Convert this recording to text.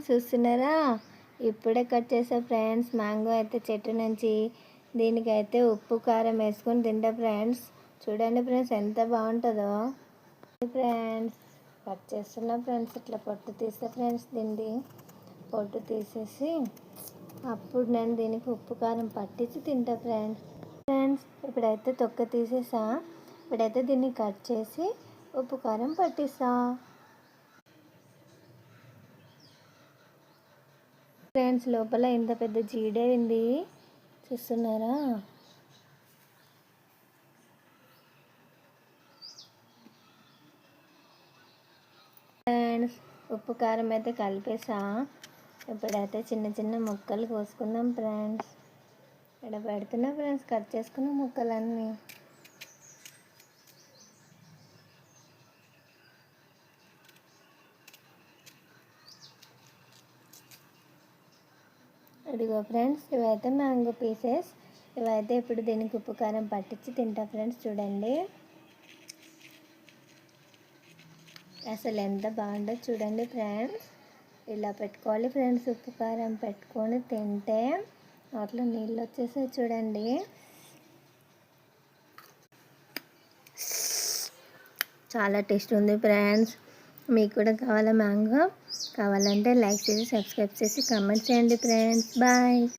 Friends చూస్తున్నారా, ఇప్పుడే cut చేసా ఫ్రెండ్స్. మ్యాంగో అయితే చెట్టు నుంచి. దీనికైతే ఉప్పు కారం వేసుకొని తింటా ఫ్రెండ్స్. చూడండి ఫ్రెండ్స్ ఎంత బాగుంటుందో. ఫ్రెండ్స్ కట్ చేస్తున్నా ఫ్రెండ్స్. ఇట్లా పొట్టు తీస్తా ఫ్రెండ్స్. దీన్ని పొట్టు తీసేసి అప్పుడు నేను దీనికి ఉప్పు కారం పట్టించి తింటా ఫ్రెండ్స్. ఇప్పుడైతే తొక్క తీసేసా. ఇప్పుడైతే దీన్ని కట్ చేసి ఉప్పు కారం పట్టిస్తా ఫ్రెండ్స్. లోపల ఇంత పెద్ద జీడే ఉంది, చూస్తున్నారా. ఫ్రెండ్స్ ఉప్పు కారం అయితే కలిపేసా. ఇప్పుడైతే చిన్న చిన్న ముక్కలు కోసుకుందాం ఫ్రెండ్స్. ఇక్కడ పెడుతున్నా ఫ్రెండ్స్, కట్ చేసుకున్న ముక్కలన్నీ. ఇదిగో ఫ్రెండ్స్, ఇవైతే మ్యాంగో పీసెస్. ఇవైతే ఇప్పుడు దీనికి ఉప్పు కారం పట్టించి తింటా ఫ్రెండ్స్. చూడండి అసలు ఎంత బాగుందో చూడండి ఫ్రెండ్స్. ఇలా పెట్టుకోవాలి ఫ్రెండ్స్. ఉప్పు కారం పెట్టుకొని తింటే అట్లా నీళ్ళు వచ్చేసాయి చూడండి. చాలా టేస్ట్ ఉంది ఫ్రెండ్స్. మీకు కూడా కావాలా మ్యాంగో? కావాలంటే లైక్ చేసి సబ్స్క్రైబ్ చేసి కామెంట్ చేయండి ఫ్రెండ్స్. బాయ్.